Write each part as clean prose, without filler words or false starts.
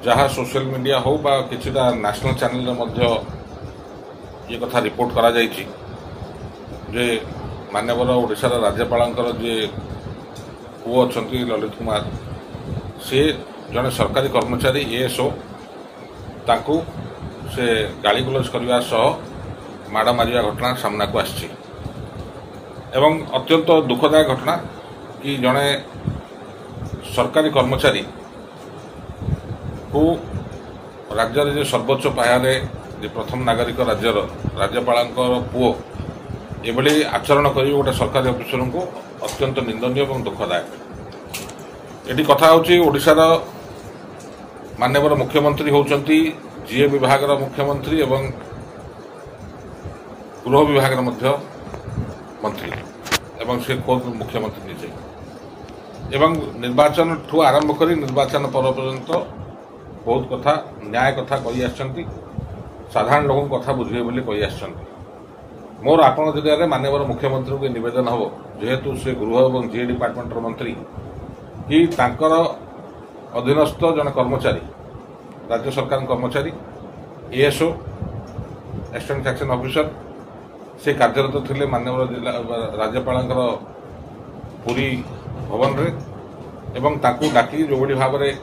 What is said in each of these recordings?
जहाँ social media हो बा किछिटा नेशनल चैनल मध्य ये कथा रिपोर्ट करा जायछि जे माननीय ओडिशार राज्यपाल जे पुओ अछंती ललित कुमार से जड़े सरकारी कर्मचारी एएसओ ताकू से गाली गुलज करने सह माड़ मारिया घटना सामना को आसी एवं अत्यंत दुखदायक घटना कि जड़े सरकारी कर्मचारी को राज्य जो सर्वोच्च पाहरे प्रथम नागरिक राज्यर राज्यपाल पुओ एभली आचरण कर गोटे सरकारी अफिसर को अत्यंत निंदनीय और दुखदायक। ये कथा ओडिशार माननीय मुख्यमंत्री होउचंती जीए विभाग मुख्यमंत्री एवं गृह विभाग मंत्री एवं से खुद मुख्यमंत्री निजे एवं निर्वाचन ठू आरंभ कर निर्वाचन पर्व पर्यंत बहुत कथा न्याय कथा कही आछंती साधारण लोगों कथा बुझे बोली कही आछंती। मोर आपण जरिया माननीय मुख्यमंत्री को निवेदन हम जेहेतु से गृह और जीए डिपार्टमेंट मंत्री कि तांकर अधीनस्थ जन कर्मचारी राज्य सरकार कर्मचारी एएसओ असिस्टेंट सेक्शन ऑफिसर से कार्यरत थिले माननीय जिला राज्यपाल पुरी भवन रे एवं ताकू डाकी जो भाव में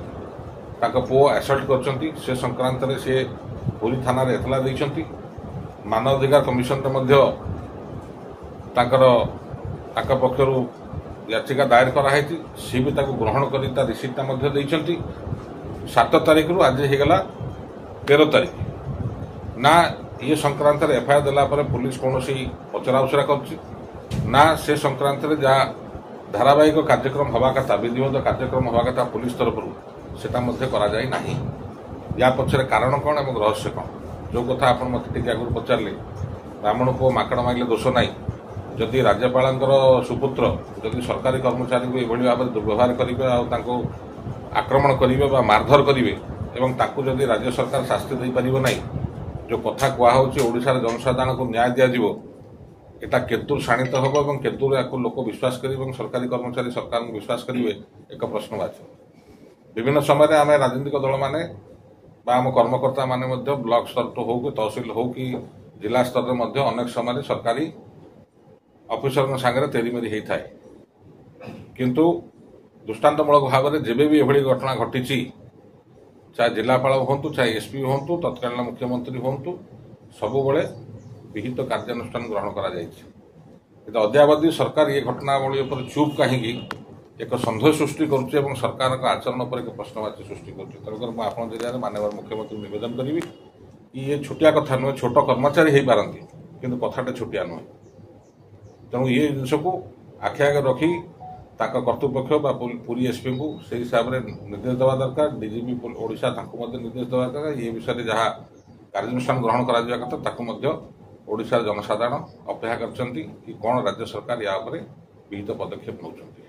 पुओ असल्ट करछंती से संक्रांत रे से पुरी थाना रे एतला दैछंती मानवाधिकार कमिशन पक्षर याचिका दायर कराई सी भी ग्रहण कर रिसीप्टा 7 तारीख रु आज होगला 13 तारीख ना ये संक्रांत एफआईआर देला पुलिस कौन पचरा उचरा करना से संक्रांत जहाँ धारावाहिक कार्यक्रम हवा कथा विधिवत कार्यक्रम हवा कथा पुलिस तरफ से या पक्षर कारण कौन और रहस्य कौन जो कथा आप मत आगुरी पचारे ब्राह्मण को माकड़ मागले दोष ना जदि राज्यपाल सुपुत्र जदि सरकारी कर्मचारी को यह भाव में दुर्व्यवहार करेंगे आक्रमण करेंगे मारधर करेंगे एवं ताकू जदि राज्य सरकार शास्ति दे पार ना जो कथा कहुच्छे ओडिशार जनसाधारण को न्याय दिज्व यहाँ केतुर शाणित हम और केतुर या लोक विश्वास करेंगे सरकारी कर्मचारी सरकार को विश्वास करेंगे एक प्रश्नवाची। विभिन्न समय आम राजनीतिक दल मैंने आम कर्मकर्ता माने ब्लॉक स्तर तो हो कि तहसिल हो कि जिला स्तर में अनेक समय सरकारी ऑफिसर सांगे तेरीमेरी होता है किंतु दृष्टांतमूलक भाव में जेबे भी एभली घटना घटी चाहे जिलापाल हूँ चाहे एसपी हूँ तत्कालीन मुख्यमंत्री हूँ सबु विहित कार्यानुष्ठान ग्रहण कर अद्यावधि सरकार ये घटनावली पर चुप कहीं एक सन्देह सृष्टि कर सरकार आचरण पर एक प्रश्नवाची सृष्टि कर जरिया माननीय मुख्यमंत्री निवेदन करी कि ये छोटिया कथा नुहे छोट कर्मचारी हो पारती किंतु कथाटे छोटिया नुहे तेणु ये जिनस को आखि आगे रखी कर्तृपक्ष पुरी एसपी को से हिसाब से निर्देश देवा दरकार डीजीपी ओडिशा निर्देश देवा दरकार ये विषय जहाँ कार्यानुष्ठान ग्रहण करा कथा ओडिशार जनसाधारण अपेक्षा करछंती कि कौन राज्य सरकार या विहित पदक्षेप नौछंती।